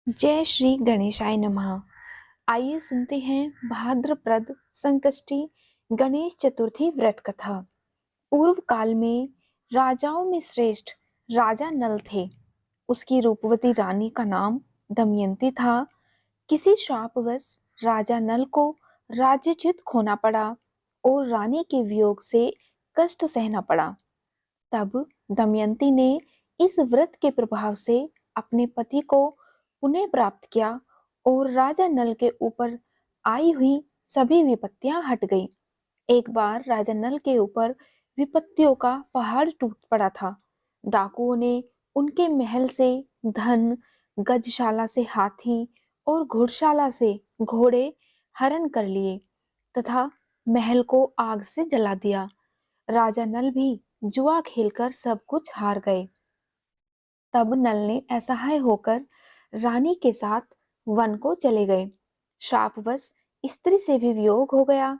जय श्री गणेशाय नमः। आइए सुनते हैं भाद्रप्रद संकष्टी गणेश चतुर्थी व्रत कथा। पूर्व काल में राजाओं में श्रेष्ठ राजा नल थे। उसकी रूपवती रानी का नाम दमयंती था। किसी शापवश राजा नल को राज्यच्युत खोना पड़ा और रानी के वियोग से कष्ट सहना पड़ा। तब दमयंती ने इस व्रत के प्रभाव से अपने पति को पुनः प्राप्त किया और राजा नल के ऊपर आई हुई सभी विपत्तियां हट गई। एक बार राजा नल के ऊपर विपत्तियों का पहाड़ टूट पड़ा था। डाकुओं ने उनके महल से धन, गजशाला से हाथी और घुड़शाला से घोड़े हरण कर लिए तथा महल को आग से जला दिया। राजा नल भी जुआ खेलकर सब कुछ हार गए। तब नल ने असहाय होकर रानी के साथ वन को चले गए। शापवश स्त्री से भी वियोग हो गया।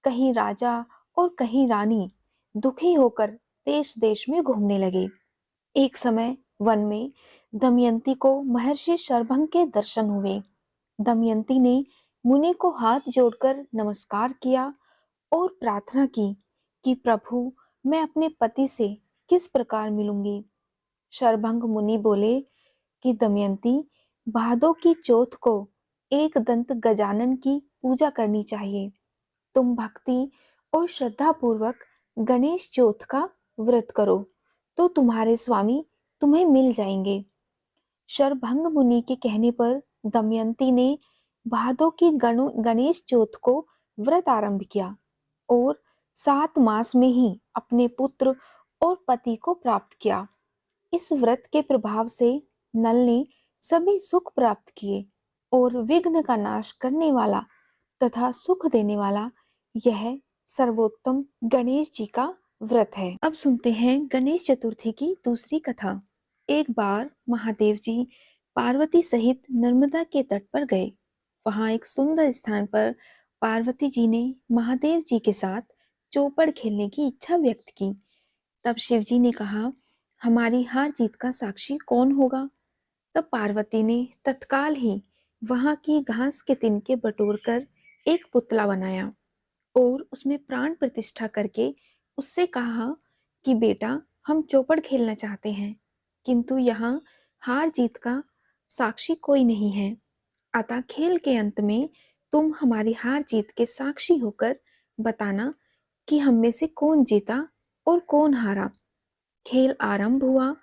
कहीं राजा और कहीं रानी दुखी होकर देश देश में घूमने लगे। एक समय वन में दमयंती को महर्षि शरभंग के दर्शन हुए। दमयंती ने मुनि को हाथ जोड़कर नमस्कार किया और प्रार्थना की कि प्रभु, मैं अपने पति से किस प्रकार मिलूंगी। शरभंग मुनि बोले कि दमयंती, भादों की चौथ को एक दंत गजानन की पूजा करनी चाहिए। तुम भक्ति और श्रद्धा पूर्वक गणेश चौथ का व्रत करो तो तुम्हारे स्वामी तुम्हें मिल जाएंगे। शरभंग मुनि के कहने पर दमयंती ने भादों की गणेश चौथ को व्रत आरंभ किया और 7 मास में ही अपने पुत्र और पति को प्राप्त किया। इस व्रत के प्रभाव से नल ने सभी सुख प्राप्त किए और विघ्न का नाश करने वाला तथा सुख देने वाला यह सर्वोत्तम गणेश जी का व्रत है। अब सुनते हैं गणेश चतुर्थी की दूसरी कथा। एक बार महादेव जी पार्वती सहित नर्मदा के तट पर गए। वहां एक सुंदर स्थान पर पार्वती जी ने महादेव जी के साथ चौपड़ खेलने की इच्छा व्यक्त की। तब शिव जी ने कहा, हमारी हार जीत का साक्षी कौन होगा। तब पार्वती ने तत्काल ही वहां की घास के तिनके बटोरकर एक पुतला बनाया और उसमें प्राण प्रतिष्ठा करके उससे कहा कि बेटा, हम चौपड़ खेलना चाहते हैं, किंतु यहाँ हार जीत का साक्षी कोई नहीं है। अतः खेल के अंत में तुम हमारी हार जीत के साक्षी होकर बताना कि हम में से कौन जीता और कौन हारा। खेल आरंभ हुआ।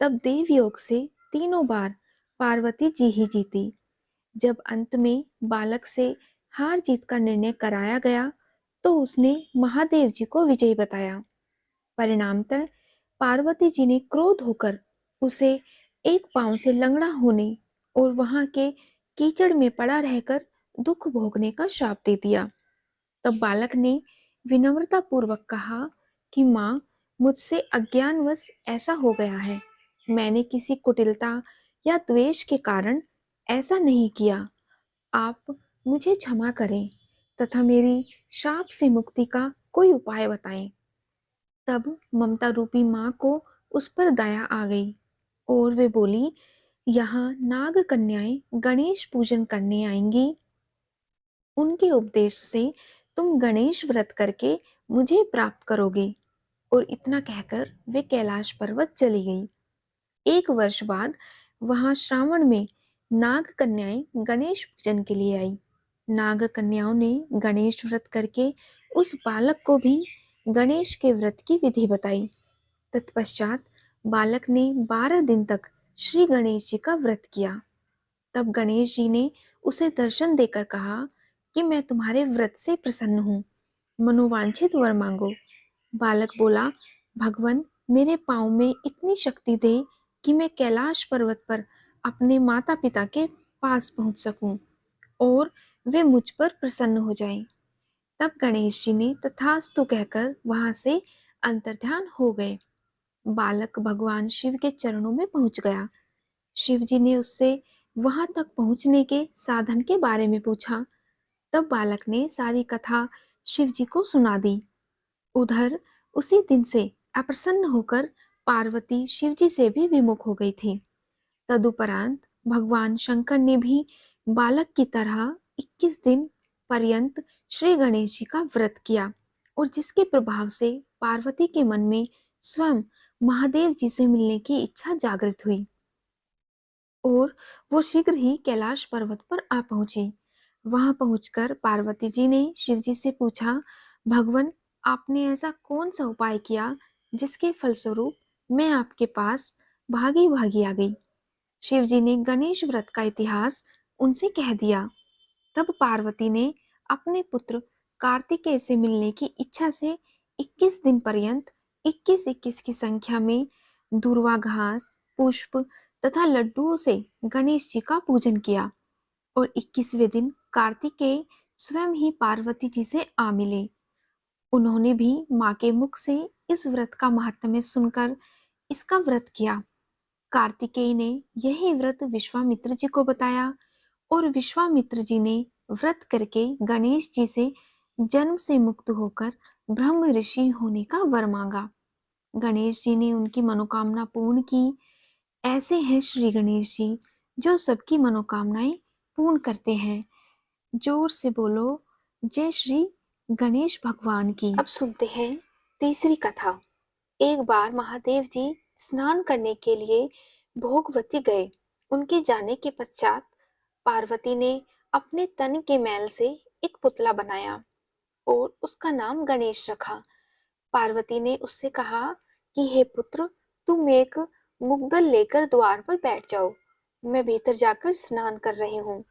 तब देव योग से तीनों बार पार्वती जी ही जीती। जब अंत में बालक से हार जीत का निर्णय कराया गया तो उसने महादेव जी को विजयी बताया। परिणामतः पार्वती जी ने क्रोध होकर उसे एक पांव से लंगड़ा होने और वहां के कीचड़ में पड़ा रहकर दुख भोगने का श्राप दे दिया। तब बालक ने विनम्रता पूर्वक कहा कि माँ, मुझसे अज्ञानवश ऐसा हो गया है। मैंने किसी कुटिलता या द्वेष के कारण ऐसा नहीं किया। आप मुझे क्षमा करें तथा मेरी शाप से मुक्ति का कोई उपाय बताएं। तब ममता रूपी माँ को उस पर दया आ गई और वे बोली, यहाँ नाग कन्याएं गणेश पूजन करने आएंगी। उनके उपदेश से तुम गणेश व्रत करके मुझे प्राप्त करोगे। और इतना कहकर वे कैलाश पर्वत चली गई। एक वर्ष बाद वहां श्रावण में नाग कन्याएं गणेश पूजन के लिए आई। नाग कन्याओं ने गणेश व्रत करके उस बालक को भी गणेश के व्रत की विधि बताई। तत्पश्चात बालक ने 12 दिन तक श्री गणेश जी का व्रत किया। तब गणेश जी ने उसे दर्शन देकर कहा कि मैं तुम्हारे व्रत से प्रसन्न हूँ, मनोवांछित वर मांगो। बालक बोला, भगवान, मेरे पाँव में इतनी शक्ति दे कि मैं कैलाश पर्वत पर अपने माता पिता के पास पहुंच सकूं और वे मुझ पर प्रसन्न हो जाएं। तब गणेश जी ने तथास्तु कहकर वहां से अंतर्ध्यान हो गए। बालक भगवान शिव के चरणों में पहुंच गया। शिव जी ने उससे वहां तक पहुंचने के साधन के बारे में पूछा। तब बालक ने सारी कथा शिव जी को सुना दी। उधर उसी दिन से अप्रसन्न होकर पार्वती शिव जी से भी विमुख हो गई थी। तदुपरांत भगवान शंकर ने भी बालक की तरह 21 दिन पर्यंत श्री गणेश जी का व्रत किया और जिसके प्रभाव से पार्वती के मन में स्वयं महादेव जी से मिलने की इच्छा जागृत हुई और वो शीघ्र ही कैलाश पर्वत पर आ पहुंची। वहां पहुंचकर पार्वती जी ने शिव जी से पूछा, भगवान, आपने ऐसा कौन सा उपाय किया जिसके फलस्वरूप मैं आपके पास भागी भागी आ गई। शिव जी ने गणेश व्रत का इतिहास उनसे कह दिया। तब पार्वती ने अपने पुत्र कार्तिकेय से मिलने की इच्छा से 21 दिन पर्यंत 21-21 की संख्या में दूर्वा घास, पुष्प तथा लड्डुओं से गणेश जी का पूजन किया और 21वें दिन कार्तिकेय स्वयं ही पार्वती जी से आ मिले। उन्होंने भी माँ के मुख से इस व्रत का महात्म्य सुनकर इसका व्रत किया। कार्तिकेय ने यही व्रत विश्वामित्र जी को बताया और विश्वामित्र जी ने व्रत करके गणेश जी से जन्म से मुक्त होकर ब्रह्म ऋषि होने का वर मांगा। गणेश जी ने उनकी मनोकामना पूर्ण की। ऐसे हैं श्री गणेश जी जो सबकी मनोकामनाएं पूर्ण करते हैं। जोर से बोलो, जय श्री गणेश भगवान की। अब सुनते हैं तीसरी कथा। एक बार महादेव जी स्नान करने के लिए भोगवती गए। उनके जाने के पश्चात पार्वती ने अपने तन के मैल से एक पुतला बनाया और उसका नाम गणेश रखा। पार्वती ने उससे कहा कि हे पुत्र, तुम एक मुग्दल लेकर द्वार पर बैठ जाओ। मैं भीतर जाकर स्नान कर रही हूँ।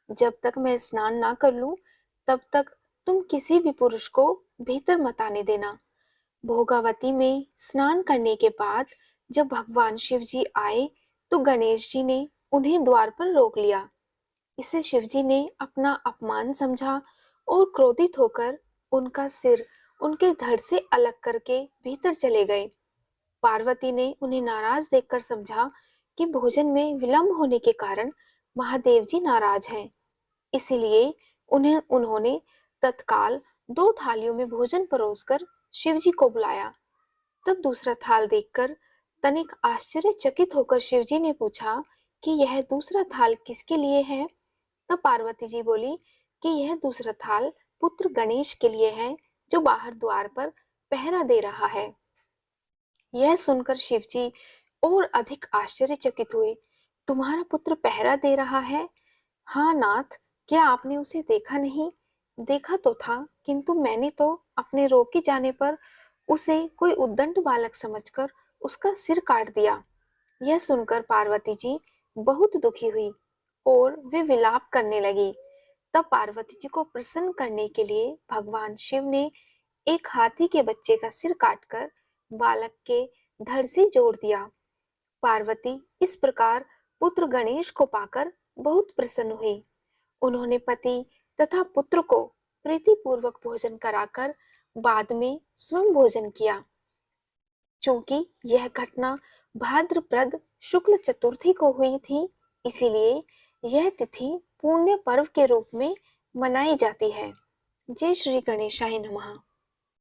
जब तक मैं स्नान ना कर लूं, तब तक तुम किसी भी पुरुष को भीतर मत आने देना। भोगावती में स्नान करने के बाद जब भगवान शिव जी आए तो गणेश जी ने उन्हें द्वार पर रोक लिया। इसे शिव जी ने अपना अपमान समझा और क्रोधित होकर उनका सिर उनके धड़ से अलग करके भीतर चले गए। पार्वती ने उन्हें नाराज देखकर समझा कि भोजन में विलंब होने के कारण महादेव जी नाराज हैं। इसीलिए उन्होंने तत्काल 2 थालियों में भोजन परोसकर शिव जी को बुलाया। तब दूसरा थाल देखकर तनिक आश्चर्यचकित होकर शिव जी ने पूछा कि यह दूसरा थाल किसके लिए है। तब पार्वती जी बोली कि यह दूसरा थाल पुत्र गणेश के लिए है जो बाहर द्वार पर पहरा दे रहा है। यह सुनकर शिव जी और अधिक आश्चर्यचकित हुए। तुम्हारा पुत्र पहरा दे रहा है? हाँ नाथ, क्या आपने उसे देखा नहीं? देखा तो था, किंतु मैंने तो अपने रोके जाने पर उसे कोई उद्दंड बालक समझकर उसका सिर काट दिया। यह सुनकर पार्वती जी बहुत दुखी हुई और वे विलाप करने लगी। तब पार्वती जी को प्रसन्न करने के लिए भगवान शिव ने एक हाथी के बच्चे का सिर काटकर बालक के धड़ से जोड़ दिया। पार्वती इस प्रकार पुत्र गणेश को पाकर बहुत प्रसन्न हुई। उन्होंने पति तथा पुत्र को प्रीतिपूर्वक भोजन कराकर बाद में स्वयं भोजन किया। चूंकि यह घटना भाद्रपद शुक्ल चतुर्थी को हुई थी, इसीलिए यह तिथि पुण्य पर्व के रूप में मनाई जाती है। जय श्री गणेशाय नमः।